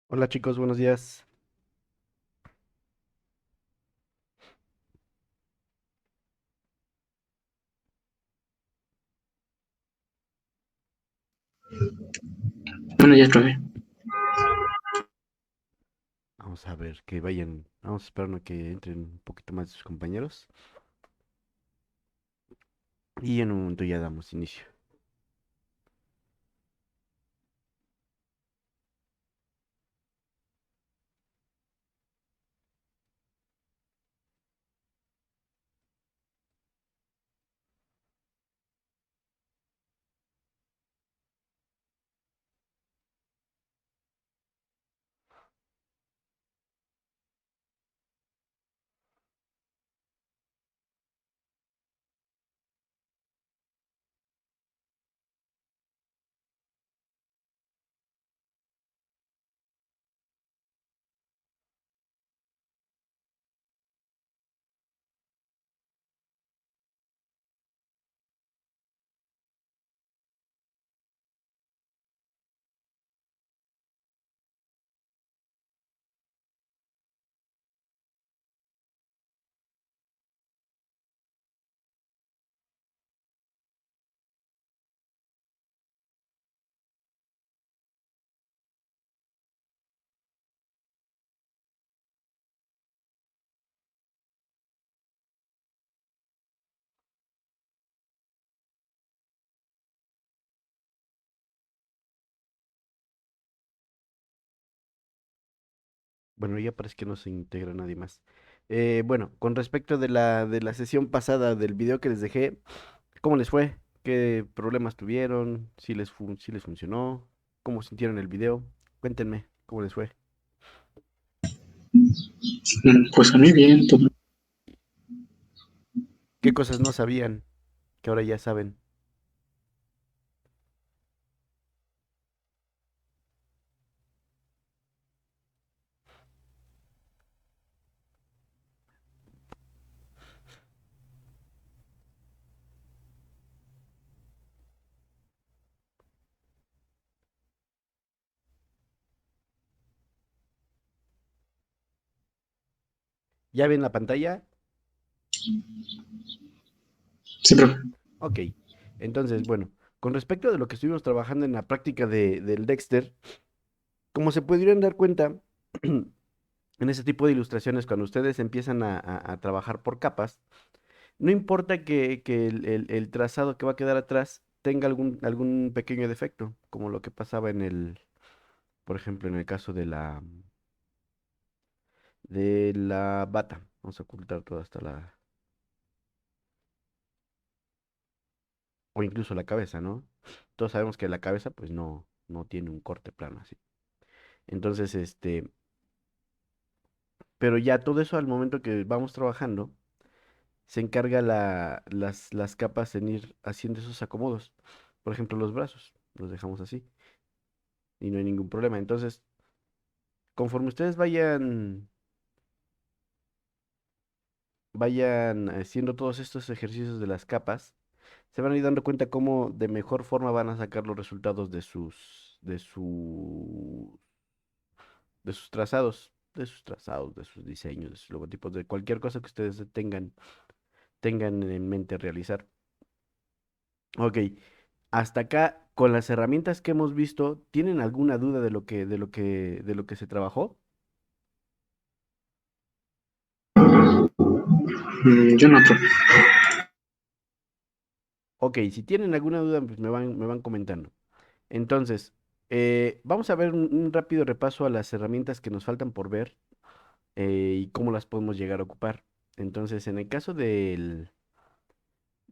Hola chicos, buenos días. Bueno, ya probé. Vamos a ver que vayan, vamos esperando a que entren un poquito más de sus compañeros y en un momento ya damos inicio. Bueno, ya parece que no se integra nadie más. Bueno, con respecto de la sesión pasada del video que les dejé, ¿cómo les fue? ¿Qué problemas tuvieron? ¿Si les funcionó? ¿Cómo sintieron el video? Cuéntenme, ¿cómo les fue? Pues a mí bien, todo. ¿Qué cosas no sabían que ahora ya saben? ¿Ya ven la pantalla? Sí, profe. Ok, entonces, bueno, con respecto de lo que estuvimos trabajando en la práctica del Dexter, como se pudieron dar cuenta, en ese tipo de ilustraciones, cuando ustedes empiezan a trabajar por capas, no importa que el trazado que va a quedar atrás tenga algún pequeño defecto, como lo que pasaba por ejemplo, en el caso de la bata. Vamos a ocultar toda hasta o incluso la cabeza, ¿no? Todos sabemos que la cabeza, pues no tiene un corte plano así. Entonces, pero ya todo eso al momento que vamos trabajando, se encarga las capas en ir haciendo esos acomodos. Por ejemplo, los brazos, los dejamos así y no hay ningún problema. Entonces, conforme ustedes vayan haciendo todos estos ejercicios de las capas, se van a ir dando cuenta cómo de mejor forma van a sacar los resultados de sus trazados, de sus diseños, de sus logotipos, de cualquier cosa que ustedes tengan en mente realizar. Ok, hasta acá, con las herramientas que hemos visto, ¿tienen alguna duda de lo que se trabajó? Yo no, profe. Ok, si tienen alguna duda, pues me van comentando. Entonces, vamos a ver un rápido repaso a las herramientas que nos faltan por ver y cómo las podemos llegar a ocupar. Entonces, en el caso de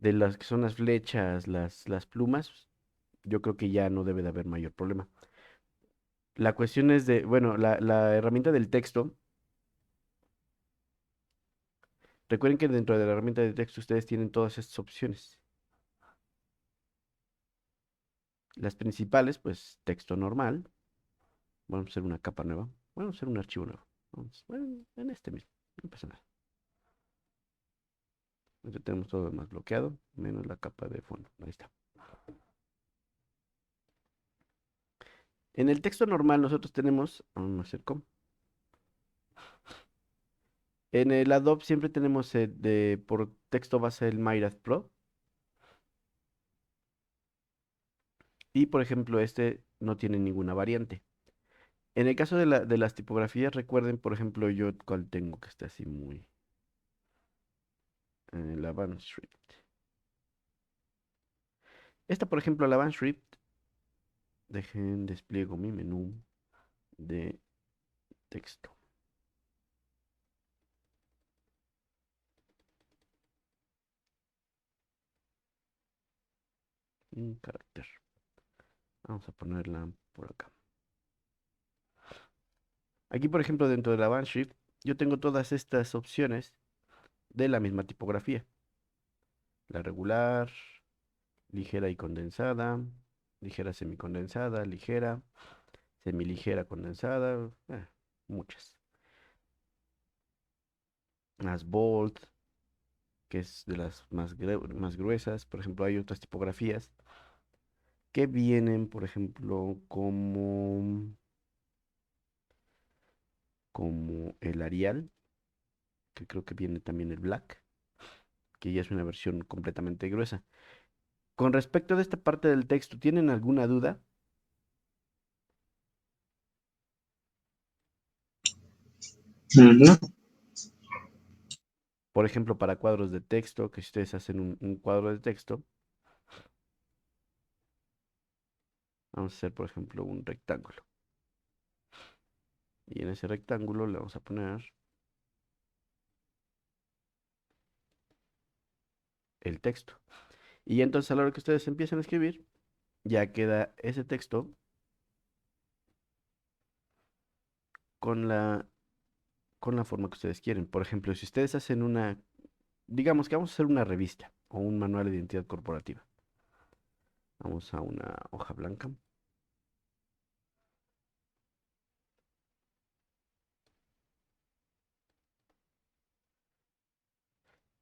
las que son las flechas, las plumas, yo creo que ya no debe de haber mayor problema. La cuestión es bueno, la herramienta del texto. Recuerden que dentro de la herramienta de texto ustedes tienen todas estas opciones. Las principales, pues texto normal. Vamos a hacer una capa nueva. Vamos a hacer un archivo nuevo. Bueno, en este mismo. No pasa nada. Ya tenemos todo lo demás bloqueado, menos la capa de fondo. Ahí está. En el texto normal nosotros tenemos, vamos a hacer cómo. En el Adobe siempre tenemos por texto base el Myrath Pro. Y por ejemplo, este no tiene ninguna variante. En el caso de las tipografías, recuerden, por ejemplo, yo cuál tengo que está así muy. La Street. Esta, por ejemplo, la Street. Dejen despliego mi menú de texto. Un carácter. Vamos a ponerla por acá. Aquí, por ejemplo, dentro de la Banshee, yo tengo todas estas opciones de la misma tipografía. La regular, ligera y condensada, ligera semicondensada, ligera, semiligera condensada, muchas. Las bold, que es de las más gruesas. Por ejemplo, hay otras tipografías que vienen, por ejemplo, como el Arial, que creo que viene también el Black, que ya es una versión completamente gruesa. Con respecto de esta parte del texto, ¿tienen alguna duda? No. Por ejemplo, para cuadros de texto, que si ustedes hacen un cuadro de texto, vamos a hacer, por ejemplo, un rectángulo. Y en ese rectángulo le vamos a poner el texto. Y entonces a la hora que ustedes empiecen a escribir, ya queda ese texto con la forma que ustedes quieren. Por ejemplo, si ustedes hacen digamos que vamos a hacer una revista o un manual de identidad corporativa. Vamos a una hoja blanca.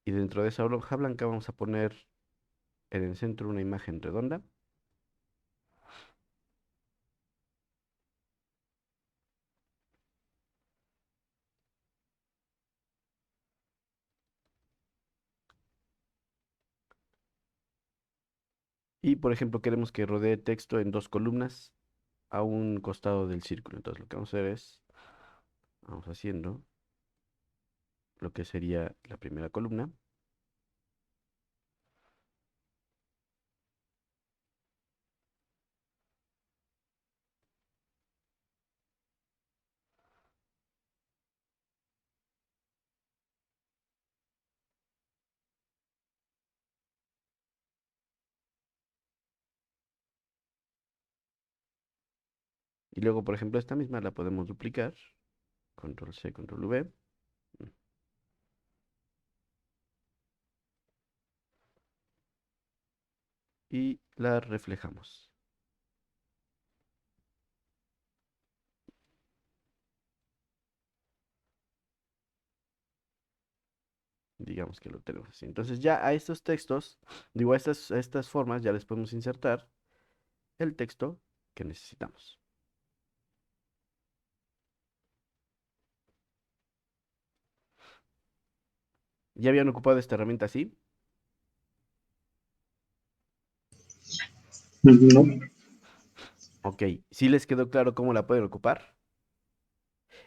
Y dentro de esa hoja blanca vamos a poner en el centro una imagen redonda. Y por ejemplo, queremos que rodee texto en dos columnas a un costado del círculo. Entonces lo que vamos a hacer es, vamos haciendo lo que sería la primera columna. Y luego, por ejemplo, esta misma la podemos duplicar. Control C, control V. Y la reflejamos. Digamos que lo tenemos así. Entonces ya a estos textos, digo, a estas formas ya les podemos insertar el texto que necesitamos. ¿Ya habían ocupado esta herramienta así? No. Ok, ¿sí les quedó claro cómo la pueden ocupar?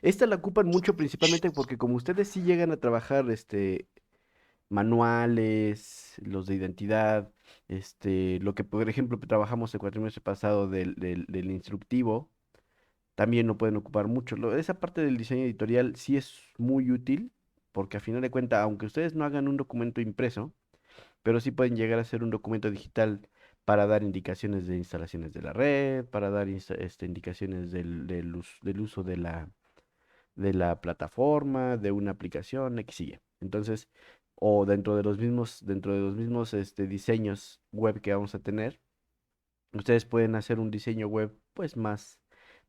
Esta la ocupan mucho principalmente porque como ustedes sí llegan a trabajar manuales, los de identidad, lo que por ejemplo trabajamos el cuatrimestre pasado del instructivo, también no pueden ocupar mucho. Esa parte del diseño editorial sí es muy útil porque a final de cuentas, aunque ustedes no hagan un documento impreso, pero sí pueden llegar a hacer un documento digital para dar indicaciones de instalaciones de la red, para dar indicaciones del uso de la plataforma, de una aplicación, X y Y. Entonces, o dentro de los mismos diseños web que vamos a tener, ustedes pueden hacer un diseño web pues más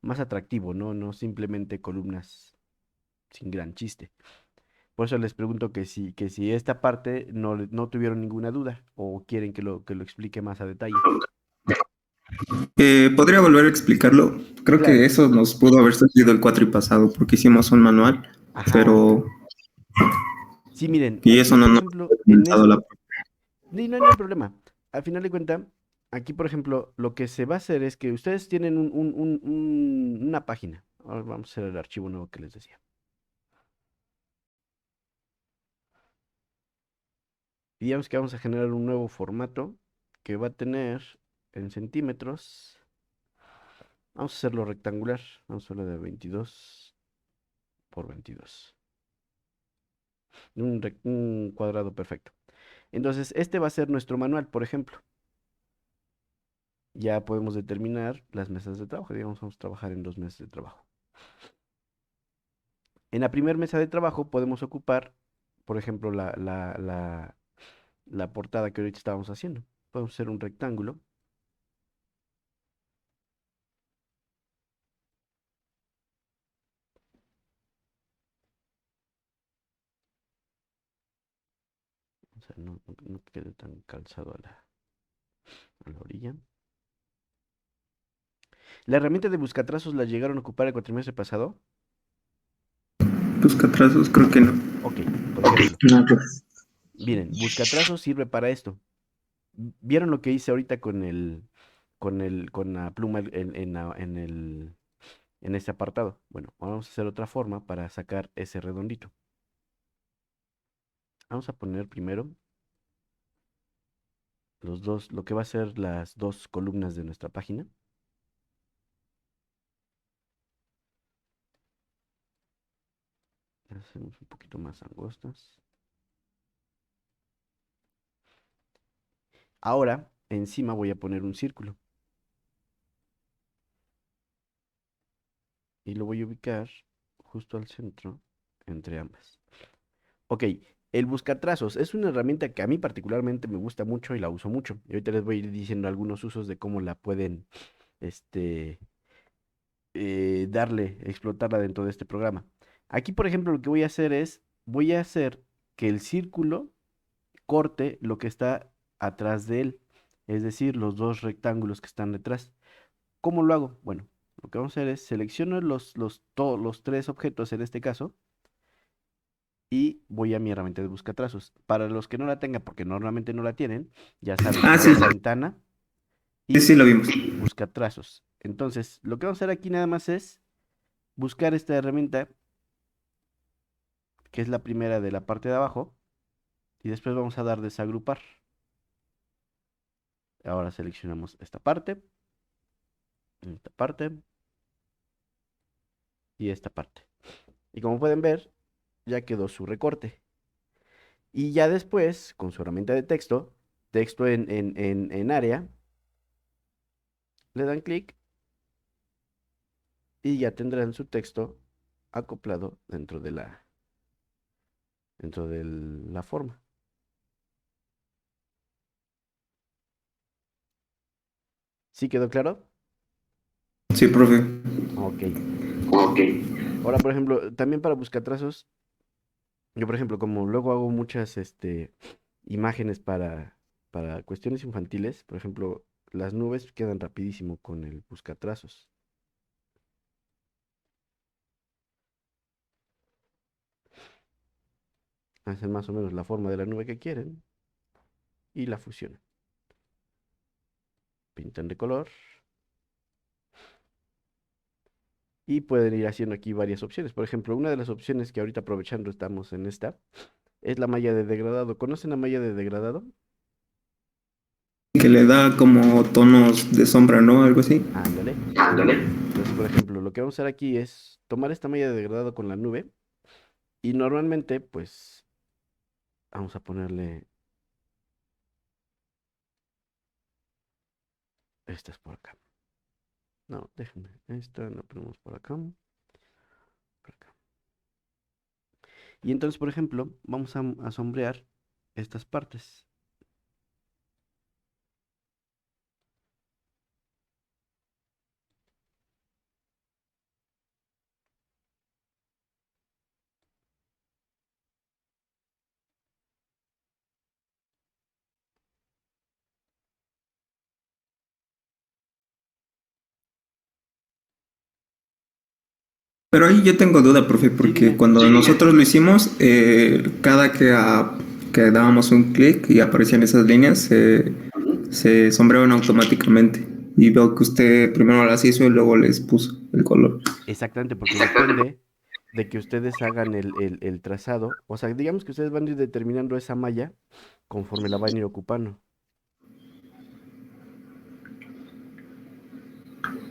atractivo, ¿no? No simplemente columnas sin gran chiste. Por eso les pregunto que si esta parte no tuvieron ninguna duda o quieren que lo explique más a detalle. ¿Podría volver a explicarlo? Creo que Claro, eso nos pudo haber salido el pasado porque hicimos un manual, ajá. pero Sí, miren, y aquí eso no por nos ejemplo, ha en comentado la. no hay problema. Al final de cuentas, aquí por ejemplo, lo que se va a hacer es que ustedes tienen una página. Ahora vamos a hacer el archivo nuevo que les decía. Y digamos que vamos a generar un nuevo formato que va a tener en centímetros. Vamos a hacerlo rectangular. Vamos a hacerlo de 22 por 22. Un cuadrado perfecto. Entonces, este va a ser nuestro manual, por ejemplo. Ya podemos determinar las mesas de trabajo. Digamos, vamos a trabajar en 2 mesas de trabajo. En la primera mesa de trabajo podemos ocupar, por ejemplo, la portada que ahorita estábamos haciendo. Podemos hacer un rectángulo. O sea, no quede tan calzado a la orilla. ¿La herramienta de buscatrazos la llegaron a ocupar el cuatrimestre pasado? Buscatrazos, creo que no. Ok, por ejemplo, No, pues. miren, buscatrazos sirve para esto. ¿Vieron lo que hice ahorita con la pluma en este apartado? Bueno, vamos a hacer otra forma para sacar ese redondito. Vamos a poner primero lo que va a ser las dos columnas de nuestra página. Las hacemos un poquito más angostas. Ahora, encima voy a poner un círculo y lo voy a ubicar justo al centro entre ambas. Ok, el buscatrazos es una herramienta que a mí particularmente me gusta mucho y la uso mucho. Y ahorita les voy a ir diciendo algunos usos de cómo la pueden, este, explotarla dentro de este programa. Aquí, por ejemplo, lo que voy a hacer que el círculo corte lo que está atrás de él, es decir, los dos rectángulos que están detrás. ¿Cómo lo hago? Bueno, lo que vamos a hacer es selecciono todos los tres objetos en este caso y voy a mi herramienta de buscatrazos. Para los que no la tengan, porque normalmente no la tienen, ya saben, Ah, sí, nueva ventana sí, y sí, lo vimos. buscatrazos. Entonces, lo que vamos a hacer aquí nada más es buscar esta herramienta, que es la primera de la parte de abajo, y después vamos a dar desagrupar. Ahora seleccionamos esta parte y esta parte. Y como pueden ver, ya quedó su recorte. Y ya después, con su herramienta de texto, texto en área, le dan clic y ya tendrán su texto acoplado dentro de la forma. ¿Sí quedó claro? Sí, profe. Ok. Ok. Ahora, por ejemplo, también para buscatrazos, yo, por ejemplo, como luego hago muchas imágenes para cuestiones infantiles, por ejemplo, las nubes quedan rapidísimo con el buscatrazos. Hacen más o menos la forma de la nube que quieren y la fusionan. Pintan de color y pueden ir haciendo aquí varias opciones. Por ejemplo, una de las opciones que ahorita aprovechando estamos en esta es la malla de degradado. ¿Conocen la malla de degradado? Que le da como tonos de sombra, ¿no? Algo así. Ándale. Ándale. Entonces, por ejemplo, lo que vamos a hacer aquí es tomar esta malla de degradado con la nube y normalmente, pues, vamos a ponerle estas por acá. No, déjenme. Esta la ponemos por acá. Y entonces, por ejemplo, vamos a sombrear estas partes. Pero ahí yo tengo duda, profe, Sí, porque dime. cuando nosotros lo hicimos, cada que dábamos un clic y aparecían esas líneas, se sombreaban automáticamente. Y veo que usted primero las hizo y luego les puso el color. Exactamente, porque depende de que ustedes hagan el trazado. O sea, digamos que ustedes van a ir determinando esa malla conforme la van a ir ocupando.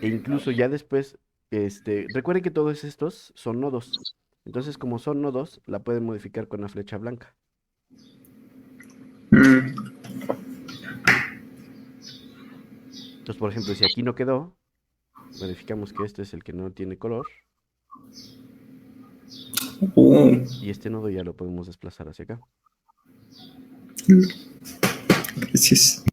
E incluso ya después, recuerden que todos estos son nodos. Entonces, como son nodos, la pueden modificar con la flecha blanca. Mm. Entonces, por ejemplo, si aquí no quedó, verificamos que este es el que no tiene color. Oh, Y este nodo ya lo podemos desplazar hacia acá. gracias.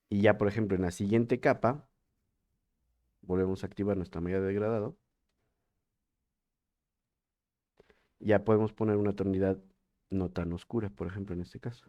Y ya, por ejemplo, en la siguiente capa, volvemos a activar nuestra malla de degradado. Ya podemos poner una tonalidad no tan oscura, por ejemplo, en este caso.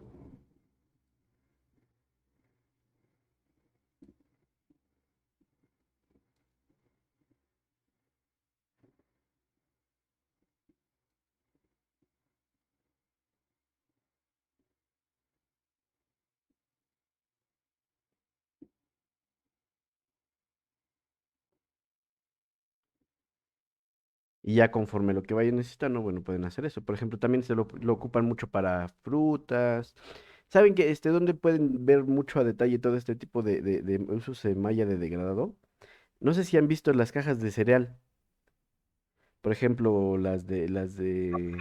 Y ya conforme lo que vayan necesitando, bueno, pueden hacer eso. Por ejemplo, también lo ocupan mucho para frutas. ¿Saben que dónde pueden ver mucho a detalle todo este tipo de usos de malla de degradado? No sé si han visto las cajas de cereal. Por ejemplo, las de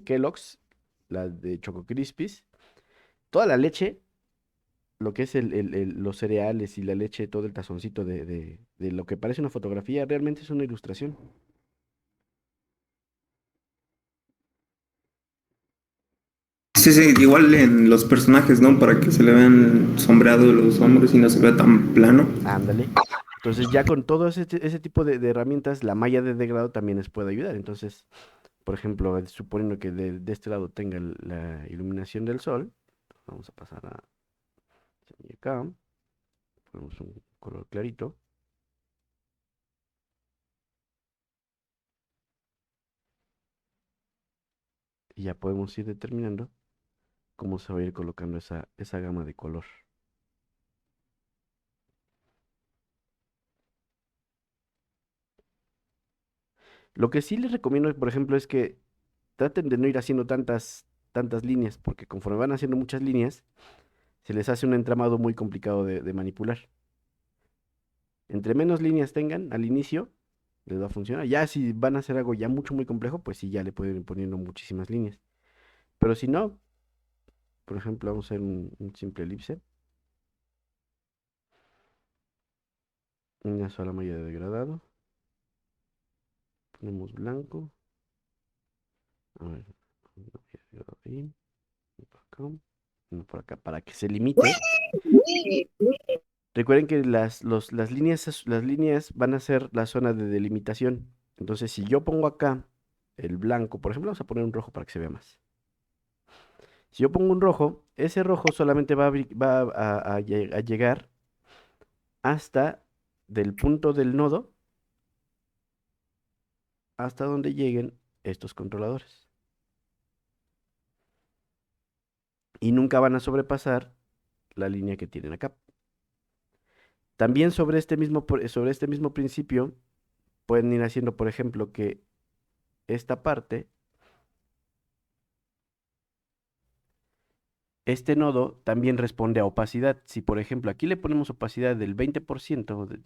Kellogg's, las de Choco Crispies. Toda la leche, lo que es los cereales y la leche, todo el tazoncito de lo que parece una fotografía, realmente es una ilustración. Sí, sí, igual en los personajes, ¿no? Para que se le vean sombreados los hombros y no se vea tan plano. Ándale. Entonces ya con todo ese tipo de herramientas, la malla de degradado también les puede ayudar. Entonces, por ejemplo, suponiendo que de este lado tenga la iluminación del sol, vamos a pasar a acá, ponemos un color clarito y ya podemos ir determinando cómo se va a ir colocando esa gama de color. Lo que sí les recomiendo, por ejemplo, es que traten de no ir haciendo tantas líneas, porque conforme van haciendo muchas líneas, se les hace un entramado muy complicado de manipular. Entre menos líneas tengan al inicio, les va a funcionar. Ya si van a hacer algo ya mucho, muy complejo, pues sí, ya le pueden ir poniendo muchísimas líneas. Pero si no, por ejemplo, vamos a hacer un simple elipse, una sola malla de degradado, ponemos blanco, a ver, una malla de degradado ahí, uno por acá, uno por acá, para que se limite. Recuerden que las líneas van a ser la zona de delimitación. Entonces, si yo pongo acá el blanco, por ejemplo, vamos a poner un rojo para que se vea más. Si yo pongo un rojo, ese rojo solamente va a llegar hasta del punto del nodo hasta donde lleguen estos controladores. Y nunca van a sobrepasar la línea que tienen acá. También sobre este mismo principio, pueden ir haciendo, por ejemplo, que esta parte, este nodo también responde a opacidad. Si, por ejemplo, aquí le ponemos opacidad del 20%,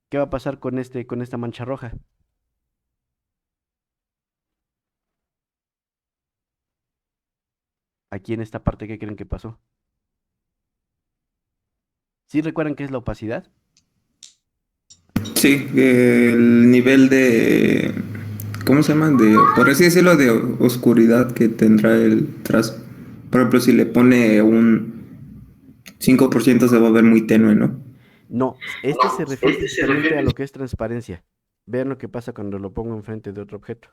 ¿qué va a pasar con esta mancha roja? Aquí en esta parte, ¿qué creen que pasó? ¿Sí recuerdan qué es la opacidad? Sí, el nivel de, ¿cómo se llama? De, por así decirlo, de oscuridad que tendrá el trazo. Por ejemplo, si le pone un 5% se va a ver muy tenue, ¿no? No, este se refiere justamente a lo que es transparencia. Vean lo que pasa cuando lo pongo enfrente de otro objeto.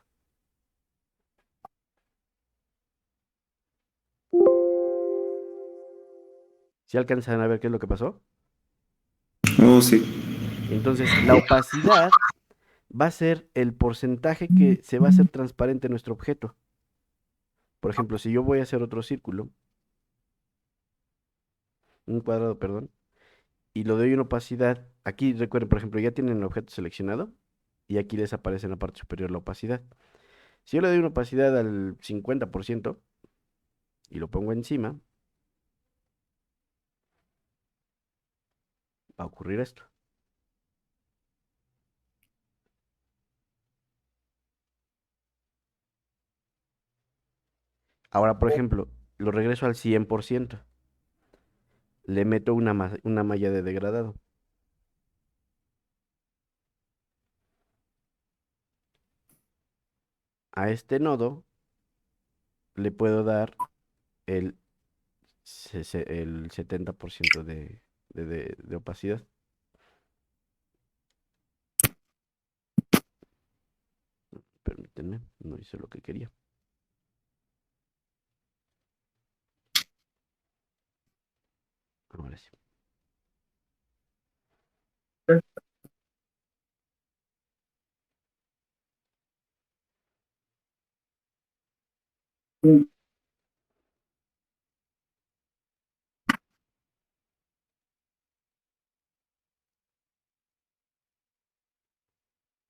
¿Sí alcanzan a ver qué es lo que pasó? Oh, sí. Entonces, la opacidad va a ser el porcentaje que se va a hacer transparente en nuestro objeto. Por ejemplo, si yo voy a hacer otro círculo, un cuadrado, perdón, y lo doy una opacidad, aquí recuerden, por ejemplo, ya tienen el objeto seleccionado y aquí les aparece en la parte superior la opacidad. Si yo le doy una opacidad al 50% y lo pongo encima, va a ocurrir esto. Ahora, por ejemplo, lo regreso al 100%, le meto una malla de degradado. A este nodo le puedo dar el, el 70% de opacidad. Permítanme, no hice lo que quería. Ahora sí.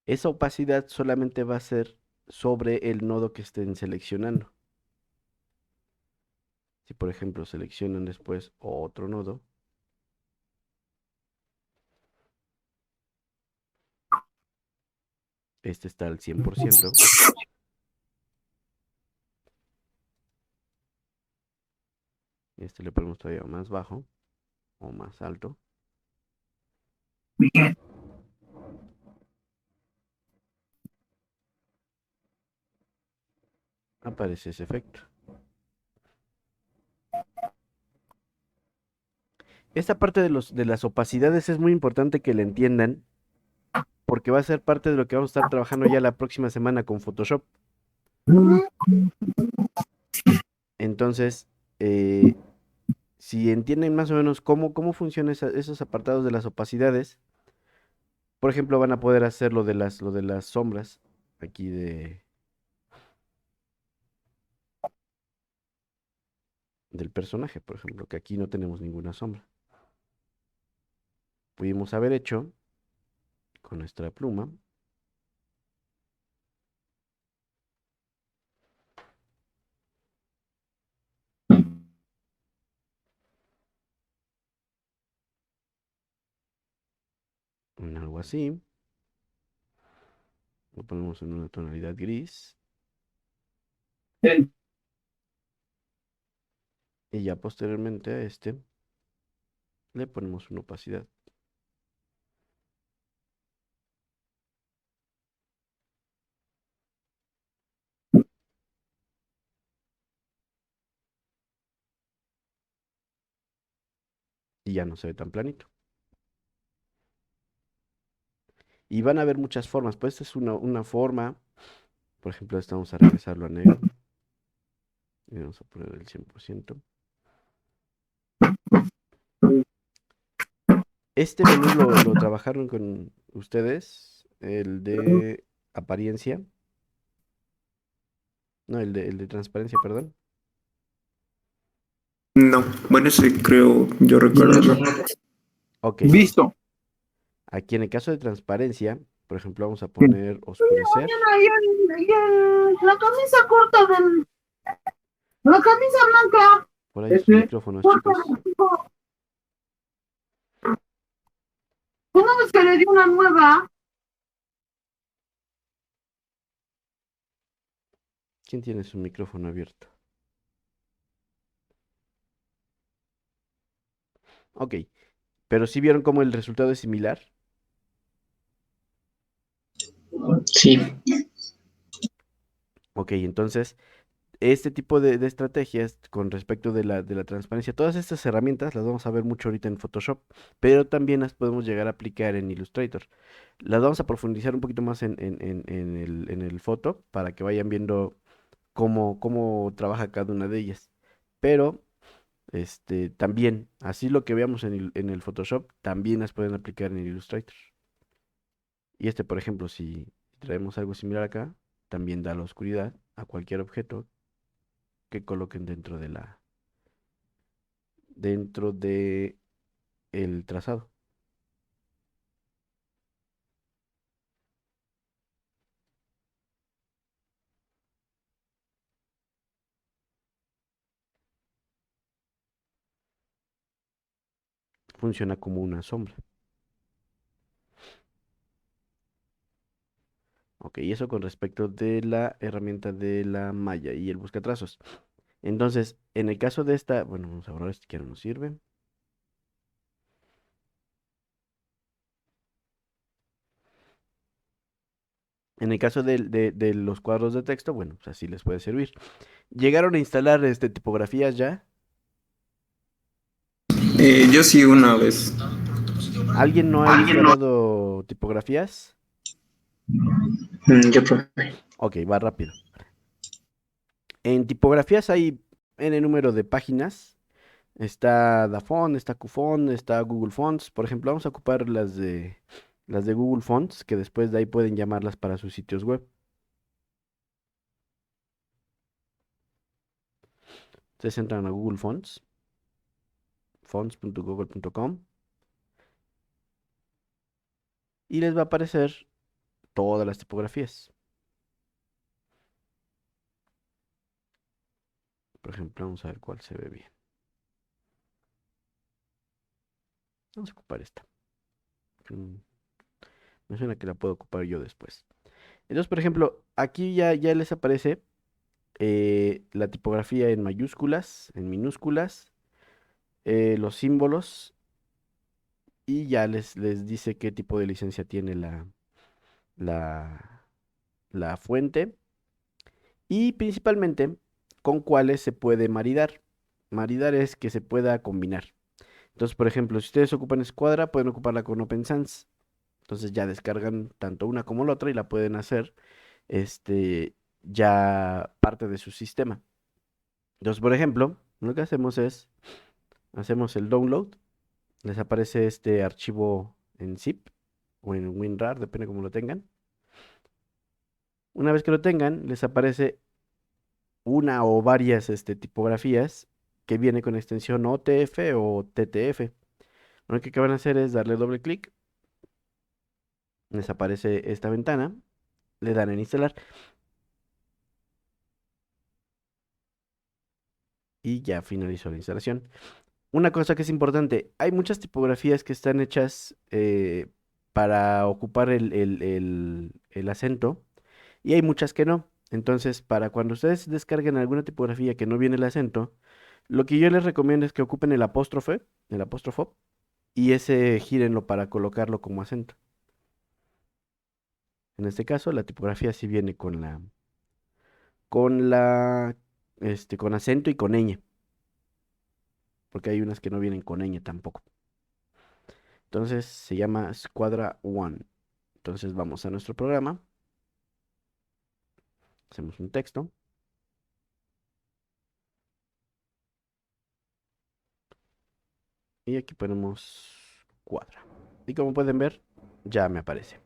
Esa opacidad solamente va a ser sobre el nodo que estén seleccionando. Si por ejemplo seleccionan después otro nodo, este está al 100%, este le ponemos todavía más bajo o más alto, aparece ese efecto. Esta parte de las opacidades es muy importante que la entiendan porque va a ser parte de lo que vamos a estar trabajando ya la próxima semana con Photoshop. Entonces, eh, si entienden más o menos cómo funcionan esos apartados de las opacidades, por ejemplo, van a poder hacer lo de las sombras aquí del personaje, por ejemplo, que aquí no tenemos ninguna sombra. Pudimos haber hecho con nuestra pluma algo así, lo ponemos en una tonalidad gris y ya posteriormente a este le ponemos una opacidad y ya no se ve tan planito. Y van a haber muchas formas, pues esta es una forma, por ejemplo, esta vamos a regresarlo a negro y vamos a poner el 100%. Este menú lo trabajaron con ustedes, el de apariencia, no, el de transparencia, perdón. No, bueno, sí creo, yo recuerdo. Ok, Visto. aquí en el caso de transparencia, por ejemplo, vamos a poner oscurecer. Mañana la camisa corta la camisa blanca, Por ahí sus micrófonos, corta, chicos. ¿tú no ves que le dio una nueva? ¿Quién tiene su micrófono abierto? Ok, pero si vieron cómo el resultado es similar. Sí, Ok, entonces, este tipo de estrategias con respecto de la transparencia, todas estas herramientas las vamos a ver mucho ahorita en Photoshop, pero también las podemos llegar a aplicar en Illustrator. Las vamos a profundizar un poquito más en el foto para que vayan viendo cómo trabaja cada una de ellas. Pero también, así lo que veamos en el Photoshop, también las pueden aplicar en el Illustrator. Y este, por ejemplo, si traemos algo similar acá, también da la oscuridad a cualquier objeto que coloquen dentro de el trazado. Funciona como una sombra. Ok, y eso con respecto de la herramienta de la malla y el buscatrazos. Entonces, en el caso de esta, bueno, vamos a borrar esto que no nos sirve. En el caso de los cuadros de texto, bueno, pues así les puede servir. ¿Llegaron a instalar tipografías ya? Yo sí una vez. ¿Alguien no ha instalado tipografías? Yo probé. Ok, va rápido. En tipografías hay n número de páginas. Está Dafont, está Qfont, está Google Fonts. Por ejemplo, vamos a ocupar las de Google Fonts, que después de ahí pueden llamarlas para sus sitios web. Ustedes entran a Google Fonts, fonts.google.com, y les va a aparecer todas las tipografías. Por ejemplo, vamos a ver cuál se ve bien. Vamos a ocupar esta. Mm, Me suena que la puedo ocupar yo después. Entonces, por ejemplo, aquí ya les aparece la tipografía en mayúsculas, en minúsculas, los símbolos y ya les dice qué tipo de licencia tiene la, la fuente y principalmente con cuáles se puede maridar. Maridar es que se pueda combinar. Entonces, por ejemplo, si ustedes ocupan Escuadra, pueden ocuparla con OpenSans. Entonces ya descargan tanto una como la otra y la pueden hacer este, ya parte de su sistema. Entonces, por ejemplo, lo que hacemos es, hacemos el download, les aparece este archivo en zip o en WinRAR, depende cómo lo tengan. Una vez que lo tengan, les aparece una o varias tipografías que viene con extensión OTF o TTF. Lo único que van a hacer es darle doble clic, les aparece esta ventana, le dan en instalar y ya finalizó la instalación. Una cosa que es importante, hay muchas tipografías que están hechas para ocupar el acento y hay muchas que no. Entonces, para cuando ustedes descarguen alguna tipografía que no viene el acento, lo que yo les recomiendo es que ocupen el apóstrofo, y ese gírenlo para colocarlo como acento. En este caso, la tipografía sí viene con la, con acento y con ñ, porque hay unas que no vienen con ñ tampoco. Entonces, se llama Squadra One. Entonces, vamos a nuestro programa, hacemos un texto y aquí ponemos cuadra. Y como pueden ver, ya me aparece.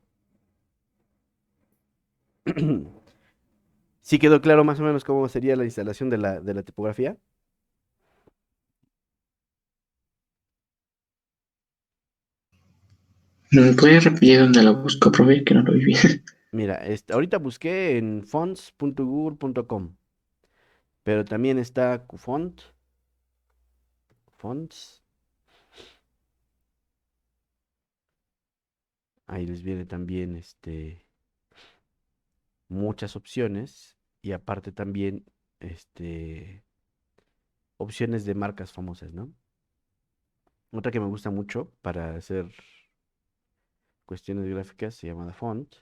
¿Sí quedó claro más o menos cómo sería la instalación de la tipografía? ¿Puedes repetir dónde lo busco, profe? Que no lo vi bien. Mira, ahorita busqué en fonts.google.com, pero también está Qfont, fonts. Ahí les viene también muchas opciones y aparte también opciones de marcas famosas, ¿no? Otra que me gusta mucho para hacer cuestiones gráficas se llama Font.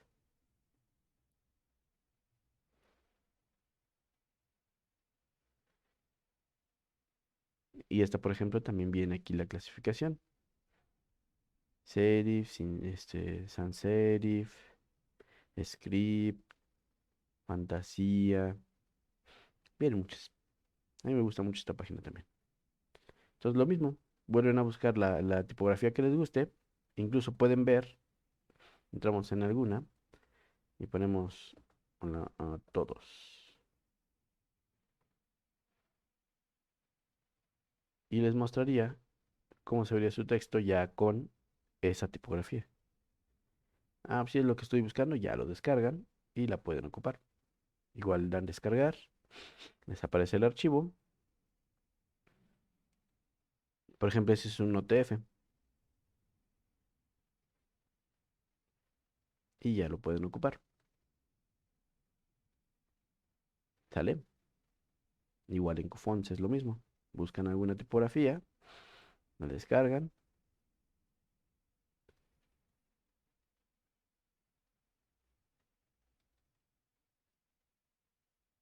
Y esta, por ejemplo, también viene aquí la clasificación. Serif, sans serif, script, fantasía. Vienen muchas. A mí me gusta mucho esta página también. Entonces, lo mismo. Vuelven a buscar la tipografía que les guste. Incluso pueden ver Entramos en alguna y ponemos hola a todos. Y les mostraría cómo se vería su texto ya con esa tipografía. Ah, si es lo que estoy buscando, ya lo descargan y la pueden ocupar. Igual dan descargar, les aparece el archivo. Por ejemplo, ese es un OTF y ya lo pueden ocupar. ¿Sale? Igual en Cofonts es lo mismo. Buscan alguna tipografía, la descargan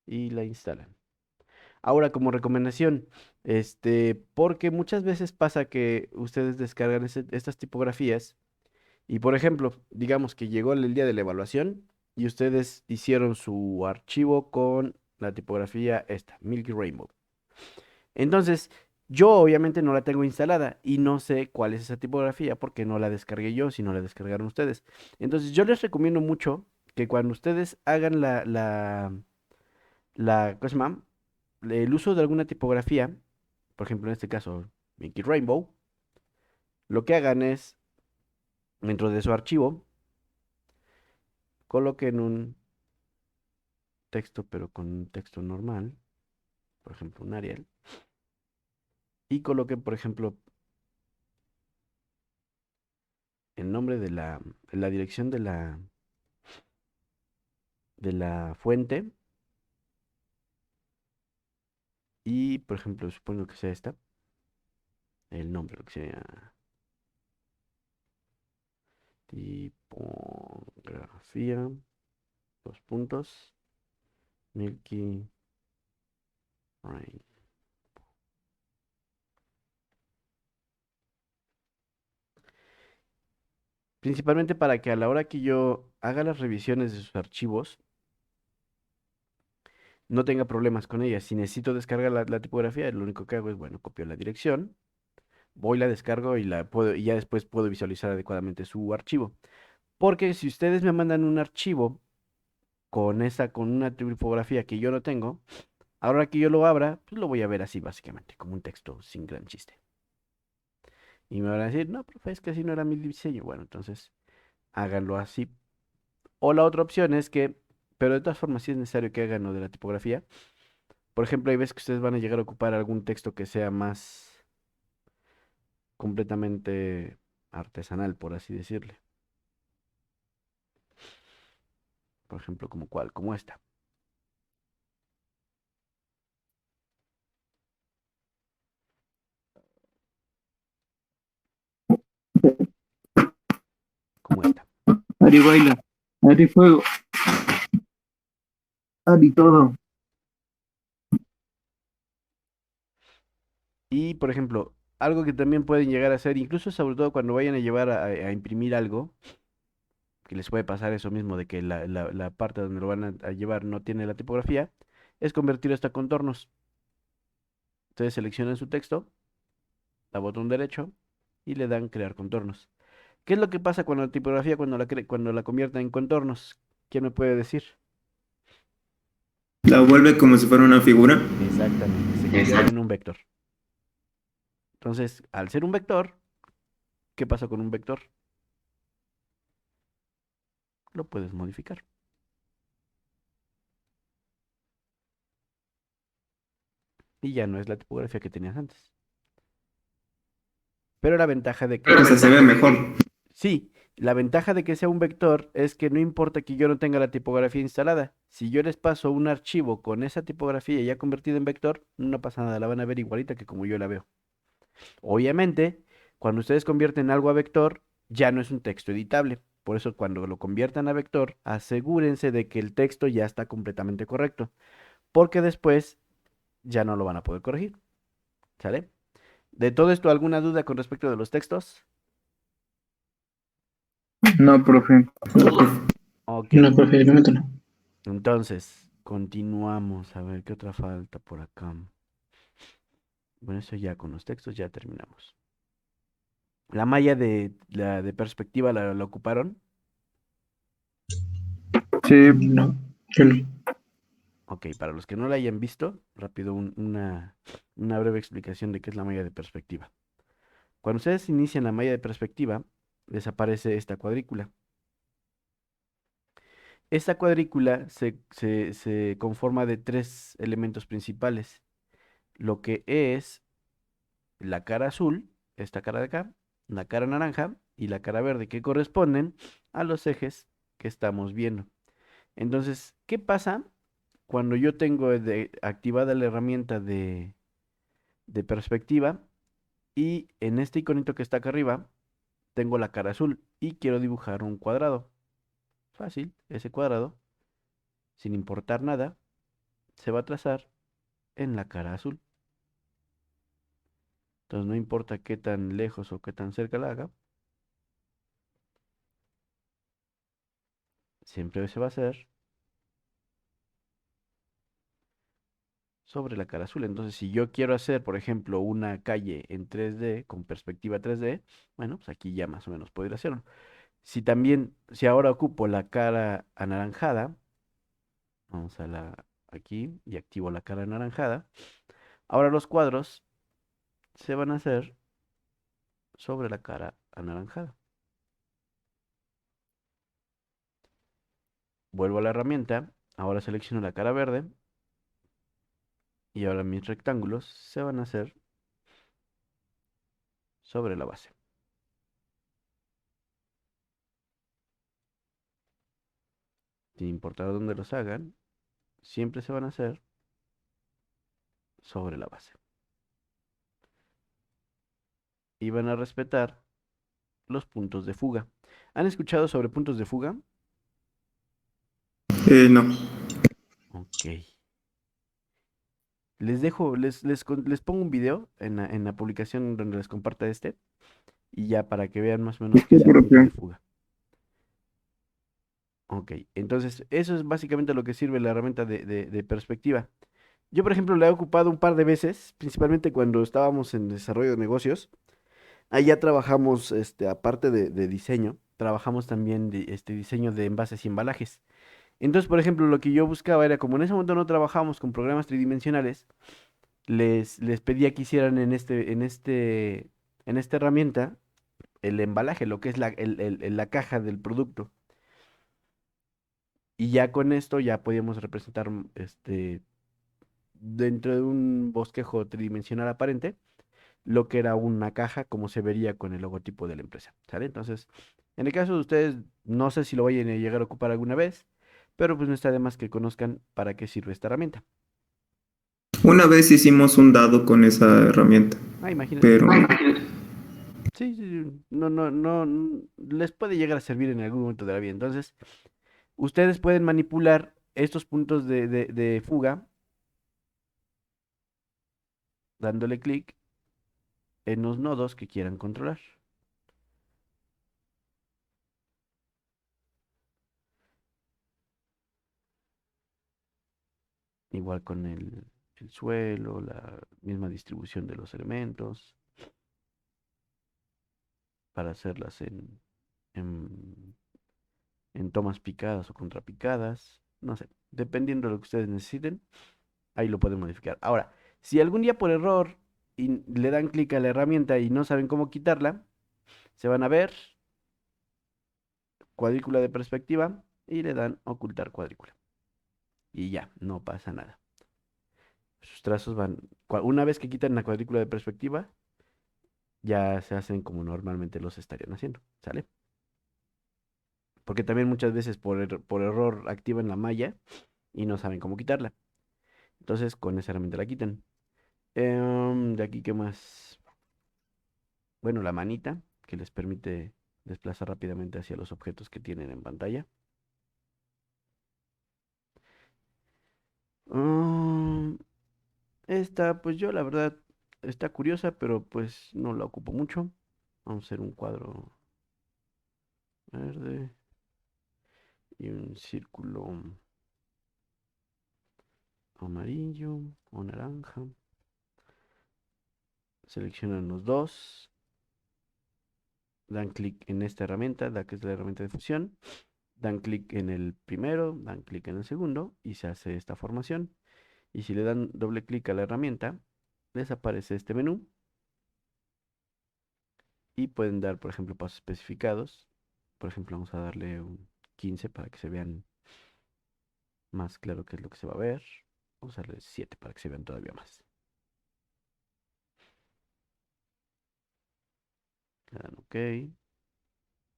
y la instalan. Ahora, como recomendación, porque muchas veces pasa que ustedes descargan estas tipografías y, por ejemplo, digamos que llegó el día de la evaluación y ustedes hicieron su archivo con la tipografía esta, Milky Rainbow. Entonces, yo obviamente no la tengo instalada y no sé cuál es esa tipografía porque no la descargué yo, sino la descargaron ustedes. Entonces, yo les recomiendo mucho que cuando ustedes hagan ¿cómo se llama? El uso de alguna tipografía, por ejemplo, en este caso, Milky Rainbow, lo que hagan es, dentro de su archivo, coloquen un texto, pero con un texto normal, por ejemplo, un Arial, y coloquen, por ejemplo, el nombre la dirección de la fuente, y, por ejemplo, supongo que sea esta, el nombre, lo que sea, tipografía, dos puntos, Milky Rain. Principalmente para que a la hora que yo haga las revisiones de sus archivos, no tenga problemas con ellas. Si necesito descargar la tipografía, lo único que hago es, bueno, copio la dirección, voy, la descargo y ya después puedo visualizar adecuadamente su archivo. Porque si ustedes me mandan un archivo con una tipografía que yo no tengo, ahora que yo lo abra, pues lo voy a ver así básicamente, como un texto sin gran chiste. Y me van a decir, no, profe, es que así no era mi diseño. Bueno, entonces háganlo así. O la otra opción es que, pero de todas formas sí es necesario que hagan lo de la tipografía. Por ejemplo, hay veces que ustedes van a llegar a ocupar algún texto que sea más completamente artesanal, por así decirle. Por ejemplo, como cuál, como esta, como esta. Ari baila, Ari fuego, Ari todo. Y, por ejemplo, algo que también pueden llegar a hacer, incluso sobre todo cuando vayan a llevar a imprimir algo, que les puede pasar eso mismo de que la parte donde lo van a llevar no tiene la tipografía, es convertir esto a contornos. Ustedes seleccionan su texto, da botón derecho y le dan crear contornos. ¿Qué es lo que pasa cuando la tipografía, cuando la convierta en contornos? ¿Quién me puede decir? La vuelve como si fuera una figura. Exactamente, se convierte en un vector. Entonces, al ser un vector, ¿qué pasa con un vector? Lo puedes modificar. Y ya no es la tipografía que tenías antes. Pero la ventaja de que, O sea, se ve mejor. sí, la ventaja de que sea un vector es que no importa que yo no tenga la tipografía instalada. Si yo les paso un archivo con esa tipografía ya convertida en vector, no pasa nada, la van a ver igualita que como yo la veo. Obviamente, cuando ustedes convierten algo a vector, ya no es un texto editable. Por eso, cuando lo conviertan a vector, asegúrense de que el texto ya está completamente correcto, porque después ya no lo van a poder corregir. ¿Sale? De todo esto, ¿alguna duda con respecto de los textos? No, profe. Ok, No, profe, de momento no. entonces, continuamos. A ver, ¿qué otra falta por acá? Bueno, eso ya con los textos ya terminamos. La malla de perspectiva la ocuparon. Sí, No, yo no. Ok, para los que no la hayan visto, rápido una breve explicación de qué es la malla de perspectiva. Cuando ustedes inician la malla de perspectiva, les aparece esta cuadrícula. Esta cuadrícula se conforma de tres elementos principales, lo que es la cara azul, esta cara de acá, la cara naranja y la cara verde, que corresponden a los ejes que estamos viendo. Entonces, ¿qué pasa cuando yo tengo activada la herramienta de perspectiva y en este iconito que está acá arriba tengo la cara azul y quiero dibujar un cuadrado? Fácil, ese cuadrado, sin importar nada, se va a trazar en la cara azul. Entonces no importa qué tan lejos o qué tan cerca la haga, siempre se va a hacer sobre la cara azul. Entonces, si yo quiero hacer, por ejemplo, una calle en 3D con perspectiva 3D, bueno, pues aquí ya más o menos podría hacerlo. Si también, si ahora ocupo la cara anaranjada, vamos a aquí y activo la cara anaranjada, ahora los cuadros se van a hacer sobre la cara anaranjada. Vuelvo a la herramienta, ahora selecciono la cara verde y ahora mis rectángulos se van a hacer sobre la base. Sin importar dónde los hagan, siempre se van a hacer sobre la base. Y van a respetar los puntos de fuga. ¿Han escuchado sobre puntos de fuga? No. Ok. Les dejo, les pongo un video en la publicación donde les comparta este. Y ya para que vean más o menos qué sí, es un punto de profe. fuga. Ok, entonces eso es básicamente lo que sirve la herramienta de perspectiva. Yo, por ejemplo, la he ocupado un par de veces, principalmente cuando estábamos en desarrollo de negocios. Allá trabajamos, aparte de diseño, trabajamos también diseño de envases y embalajes. Entonces, por ejemplo, lo que yo buscaba era, como en ese momento no trabajábamos con programas tridimensionales, les pedía que hicieran en esta herramienta el embalaje, lo que es la caja del producto. Y ya con esto ya podíamos representar, dentro de un bosquejo tridimensional aparente, lo que era una caja, como se vería con el logotipo de la empresa, ¿sale? Entonces, en el caso de ustedes, no sé si lo vayan a llegar a ocupar alguna vez, pero pues no está de más que conozcan para qué sirve esta herramienta. Una vez hicimos un dado con esa herramienta, Ah, imagínate. pero Sí, sí, sí, no, no, no, les puede llegar a servir en algún momento de la vida. Entonces, ustedes pueden manipular estos puntos de fuga dándole clic en los nodos que quieran controlar. Igual con el suelo, la misma distribución de los elementos, para hacerlas en, en tomas picadas o contrapicadas. No sé, dependiendo de lo que ustedes necesiten, ahí lo pueden modificar. Ahora, si algún día por error le dan clic a la herramienta y no saben cómo quitarla, se van a ver cuadrícula de perspectiva y le dan ocultar cuadrícula. Y ya, no pasa nada. Sus trazos van, una vez que quitan la cuadrícula de perspectiva, ya se hacen como normalmente los estarían haciendo, ¿sale? Porque también muchas veces por error activan la malla y no saben cómo quitarla. Entonces con esa herramienta la quitan. De aquí, ¿qué más? Bueno, la manita, que les permite desplazar rápidamente hacia los objetos que tienen en pantalla. Mm, esta, pues yo la verdad, está curiosa, pero pues no la ocupo mucho. Vamos a hacer un cuadro verde y un círculo amarillo o naranja. Seleccionan los dos, dan clic en esta herramienta, la que es la herramienta de fusión, Dan clic en el primero, dan clic en el segundo y se hace esta formación. Y si le dan doble clic a la herramienta, desaparece este menú y pueden dar, por ejemplo, pasos especificados. Por ejemplo, vamos a darle un 15 para que se vean más claro qué es lo que se va a ver. Vamos a darle 7 para que se vean todavía más. Le dan OK.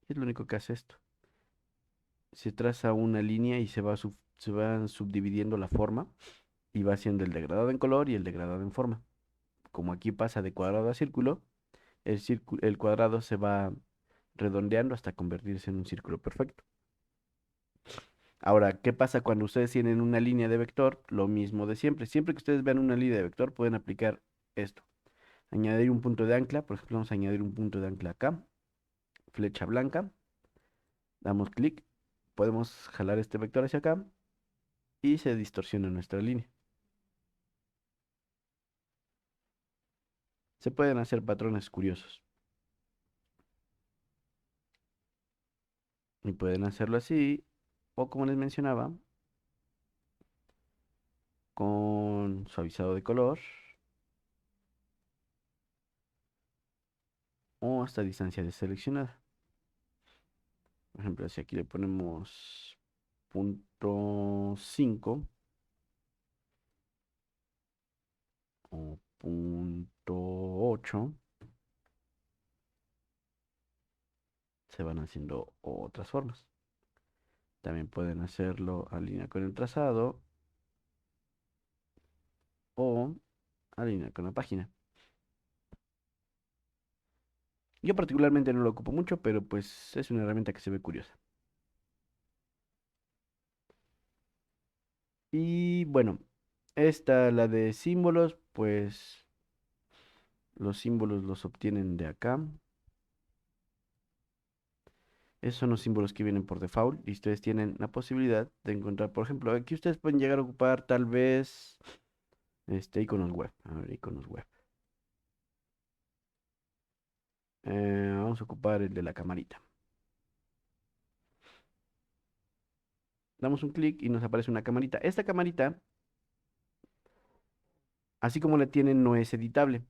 Es lo único que hace esto. Se traza una línea y se va subdividiendo la forma y va haciendo el degradado en color y el degradado en forma. Como aquí pasa de cuadrado a círculo, el cuadrado se va redondeando hasta convertirse en un círculo perfecto. Ahora, ¿qué pasa cuando ustedes tienen una línea de vector? Lo mismo de siempre. Siempre que ustedes vean una línea de vector, pueden aplicar esto. Añadir un punto de ancla. Por ejemplo, vamos a añadir un punto de ancla acá. Flecha blanca. Damos clic. Podemos jalar este vector hacia acá y se distorsiona nuestra línea. Se pueden hacer patrones curiosos. Y pueden hacerlo así, o como les mencionaba, con suavizado de color, o hasta distancia deseleccionada. Por ejemplo, si aquí le ponemos punto 5 o punto 8, se van haciendo otras formas. También pueden hacerlo a línea con el trazado o a línea con la página. Yo particularmente no lo ocupo mucho, pero pues es una herramienta que se ve curiosa. Y bueno, esta, la de símbolos, pues los símbolos los obtienen de acá. Esos son los símbolos que vienen por default y ustedes tienen la posibilidad de encontrar, por ejemplo, aquí ustedes pueden llegar a ocupar tal vez iconos web. A ver, iconos web. Vamos a ocupar el de la camarita. Damos un clic y nos aparece una camarita. Esta camarita, así como la tienen, no es editable.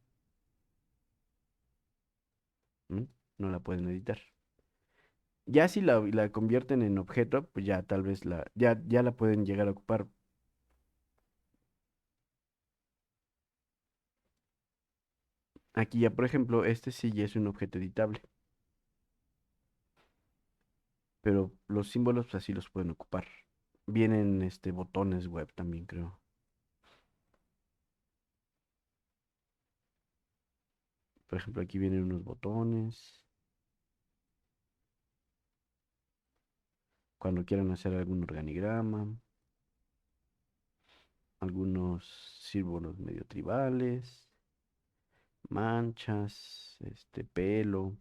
¿Mm? No la pueden editar. Ya si la convierten en objeto, pues ya tal vez ya la pueden llegar a ocupar. Aquí ya, por ejemplo, este sí ya es un objeto editable. Pero los símbolos pues, así los pueden ocupar. Vienen botones web también, creo. Por ejemplo, aquí vienen unos botones. Cuando quieran hacer algún organigrama. Algunos símbolos medio tribales. Manchas, pelo.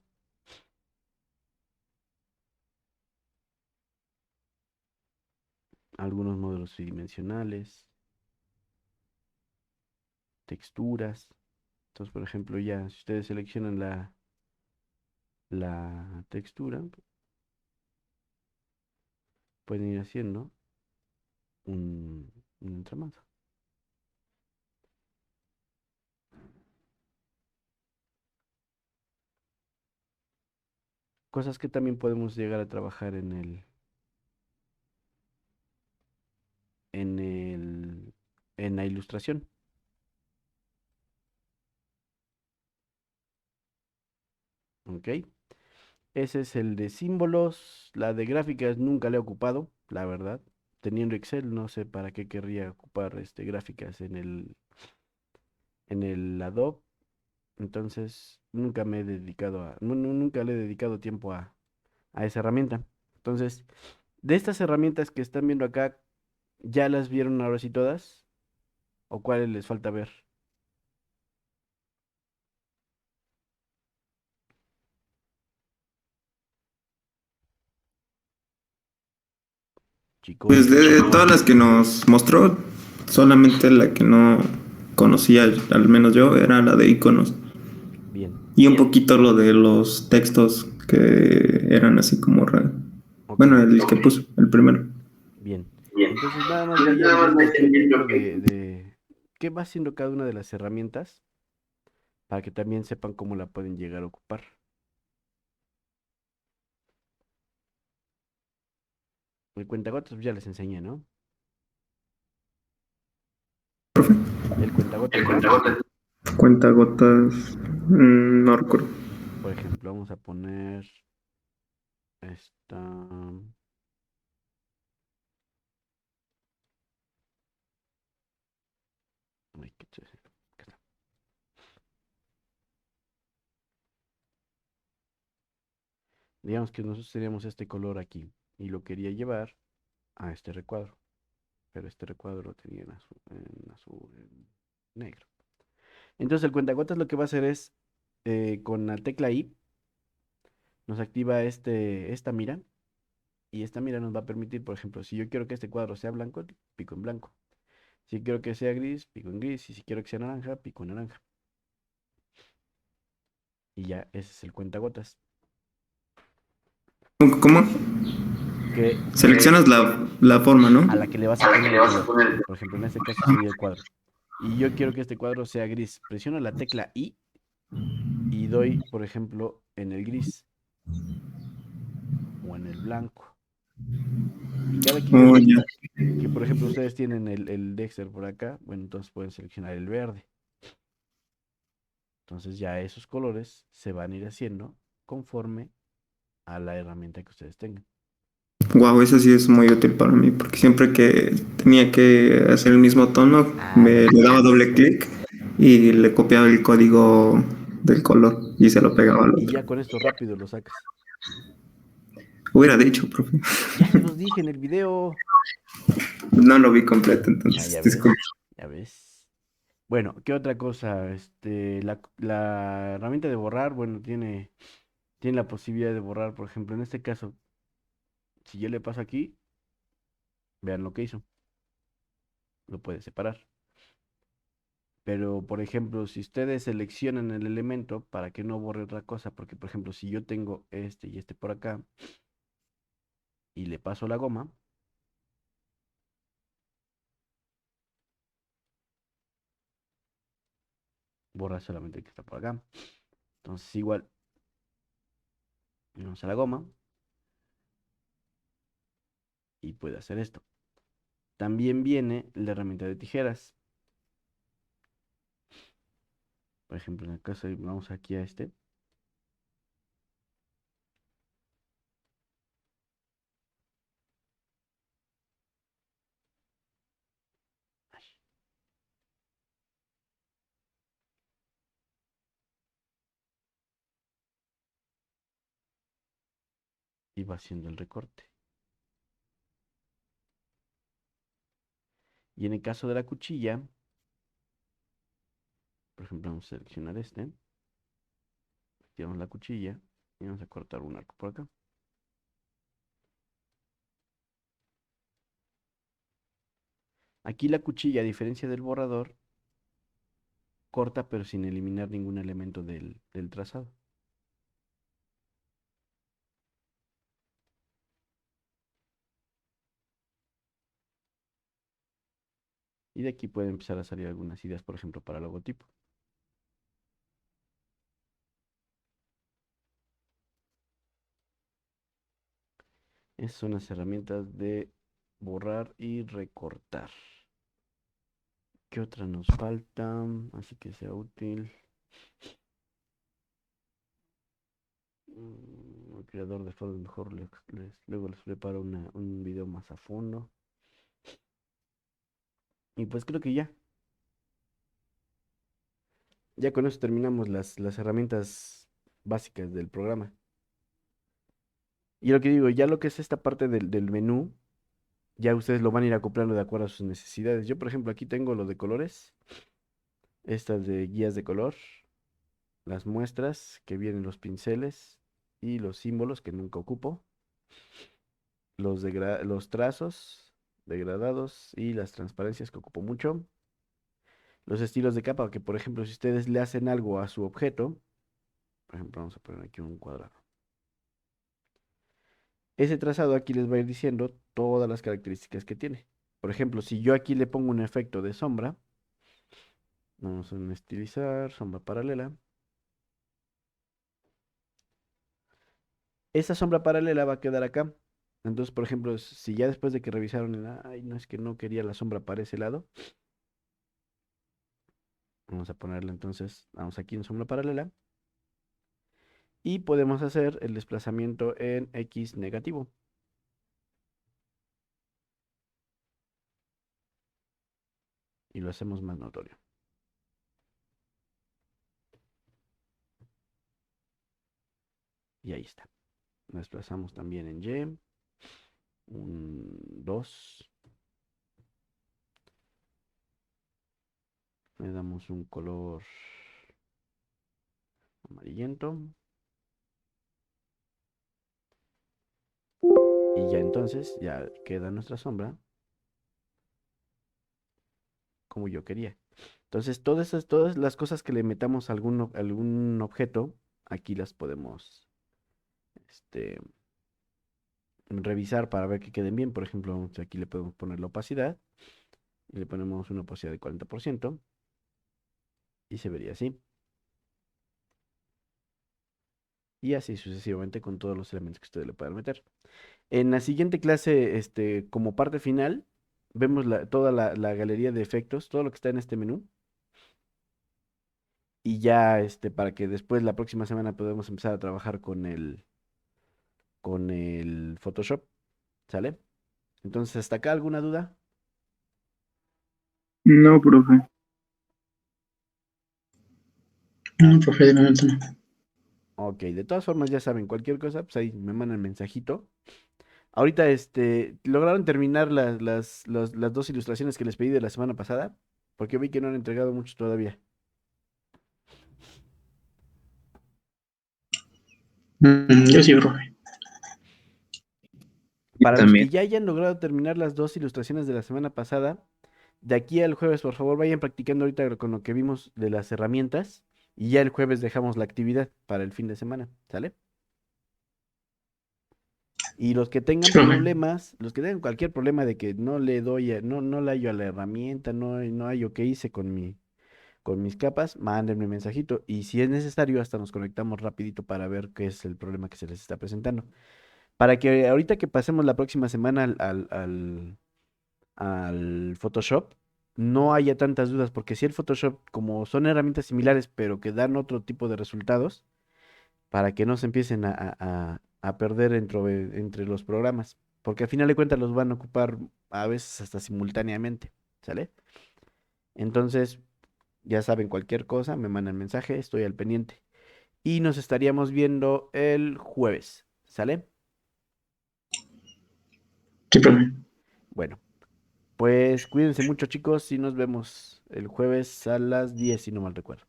Algunos modelos tridimensionales. Texturas. Entonces, por ejemplo, ya si ustedes seleccionan la textura, pueden ir haciendo un entramado. Cosas que también podemos llegar a trabajar en el, en la ilustración. ¿Ok? Ese es el de símbolos. La de gráficas nunca la he ocupado, la verdad. Teniendo Excel, no sé para qué querría ocupar gráficas en el Adobe. Entonces, nunca me he dedicado nunca le he dedicado tiempo a esa herramienta. Entonces, de estas herramientas que están viendo acá, ¿ya las vieron ahora sí todas? ¿O cuáles les falta ver? Pues Chicos, de todas las que nos mostró, solamente la que no conocía, al menos yo, era la de iconos. bien. Y un poquito lo de los textos que eran así como Ok, Bueno, el que puso, el primero. Bien. Entonces nada más vayan viendo qué tipo qué va haciendo cada una de las herramientas para que también sepan cómo la pueden llegar a ocupar. El cuentagotas pues ya les enseñé, ¿no? El cuentagotas ya. Cuenta gotas. No recuerdo. Por ejemplo, vamos a poner esta. Ay, acá está. Digamos que nosotros teníamos este color aquí y lo quería llevar a este recuadro, pero este recuadro lo tenía en azul, en negro. Entonces el cuentagotas lo que va a hacer es, con la tecla I, nos activa esta mira y esta mira nos va a permitir, por ejemplo, si yo quiero que este cuadro sea blanco, pico en blanco. Si quiero que sea gris, pico en gris. Y si quiero que sea naranja, pico en naranja. Y ya, ese es el cuentagotas. ¿Cómo? Que Seleccionas la forma, ¿no? a la que le vas a poner el color. Por ejemplo, en este caso sería el cuadro. Y yo quiero que este cuadro sea gris. Presiono la tecla I y doy, por ejemplo, en el gris o en el blanco. Y cada que yo Oh, doy, ya. que por ejemplo ustedes tienen el Dexter por acá, bueno, entonces pueden seleccionar el verde. Entonces ya esos colores se van a ir haciendo conforme a la herramienta que ustedes tengan. Wow, eso sí es muy útil para mí, porque siempre que tenía que hacer el mismo tono, Ándale, le daba doble clic y le copiaba el código del color y se lo pegaba al y otro. ya con esto rápido lo sacas. Hubiera dicho, profe. Ya se los dije en el video. No lo vi completo, Ah, entonces ya disculpe. ves, ya ves. Bueno, ¿qué otra cosa? La herramienta de borrar, bueno, tiene la posibilidad de borrar, por ejemplo, en este caso, si yo le paso aquí, vean lo que hizo, lo puede separar. Pero, por ejemplo, si ustedes seleccionan el elemento para que no borre otra cosa, porque, por ejemplo, si yo tengo este y este por acá y le paso la goma, borra solamente el que está por acá. Entonces, igual, vamos a la goma y puede hacer esto. También viene la herramienta de tijeras. Por ejemplo, en el caso de, vamos aquí a este. Y va haciendo el recorte. Y en el caso de la cuchilla, por ejemplo, vamos a seleccionar este. Activamos la cuchilla y vamos a cortar un arco por acá. Aquí la cuchilla, a diferencia del borrador, corta pero sin eliminar ningún elemento del trazado. Y de aquí pueden empezar a salir algunas ideas, por ejemplo, para logotipo. Esas son las herramientas de borrar y recortar. ¿Qué otra nos falta? Así que sea útil. El creador de fotos mejor luego les preparo un video más a fondo. Y pues creo que ya. Ya con eso terminamos las herramientas básicas del programa. Y lo que digo, ya lo que es esta parte del menú, ya ustedes lo van a ir acoplando de acuerdo a sus necesidades. Yo, por ejemplo, aquí tengo lo de colores, estas de guías de color, las muestras que vienen los pinceles y los símbolos que nunca ocupo, los trazos degradados y las transparencias que ocupo mucho, los estilos de capa, que por ejemplo, si ustedes le hacen algo a su objeto, por ejemplo, vamos a poner aquí un cuadrado. ese trazado aquí les va a ir diciendo todas las características que tiene. Por ejemplo, si yo aquí le pongo un efecto de sombra, vamos a estilizar, sombra paralela. Esa sombra paralela va a quedar acá. Entonces, por ejemplo, si ya después de que revisaron, ay, no es que no quería la sombra para ese lado, vamos a ponerle entonces, vamos aquí en sombra paralela. Y podemos hacer el desplazamiento en X negativo. Y lo hacemos más notorio. Y ahí está. Lo desplazamos también en Y. Un 2. Le damos un color amarillento. Y ya entonces, ya queda nuestra sombra como yo quería. Entonces, todas las cosas que le metamos a algún objeto, aquí las podemos este, revisar para ver que queden bien. Por ejemplo, aquí le podemos poner la opacidad y le ponemos una opacidad de 40% y se vería así. Y así sucesivamente con todos los elementos que ustedes le puedan meter. En la siguiente clase, como parte final, vemos toda la galería de efectos, todo lo que está en este menú. Y ya, para que después la próxima semana podamos empezar a trabajar con el Photoshop, ¿sale? Entonces, ¿hasta acá alguna duda? No, profe. No, profe, de momento no. Ok, de todas formas ya saben, cualquier cosa, pues ahí me mandan mensajito. Ahorita, lograron terminar las dos ilustraciones que les pedí de la semana pasada, porque vi que no han entregado mucho todavía. Yo sí, profe. Y Para los que también. ya hayan logrado terminar las dos ilustraciones de la semana pasada, de aquí al jueves, por favor, vayan practicando ahorita con lo que vimos de las herramientas y ya el jueves dejamos la actividad para el fin de semana, ¿sale? Y los que Sí, tengan profe. problemas, los que tengan cualquier problema de que no le doy, no le hallo a la herramienta, no hallo qué hice con mis capas, mándenme un mensajito y si es necesario hasta nos conectamos rapidito para ver qué es el problema que se les está presentando. Para que ahorita que pasemos la próxima semana al Photoshop, no haya tantas dudas, porque si el Photoshop, como son herramientas similares, pero que dan otro tipo de resultados, para que no se empiecen a perder entre los programas, porque al final de cuentas los van a ocupar a veces hasta simultáneamente, ¿sale? Entonces, ya saben, cualquier cosa, me mandan mensaje, estoy al pendiente. Y nos estaríamos viendo el jueves, ¿sale? Sí, profe. Bueno, pues cuídense mucho, chicos, y nos vemos el jueves a las 10 si no mal recuerdo.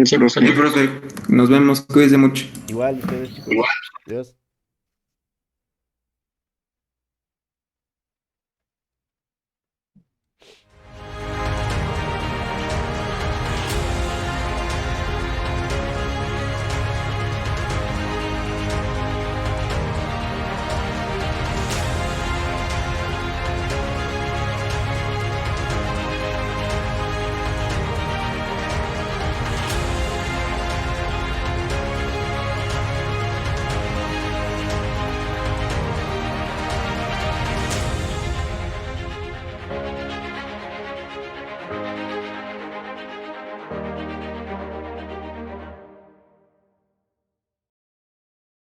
Sí, profe. Sí, profe, nos vemos, cuídense mucho. Igual ustedes, chicos. Adiós.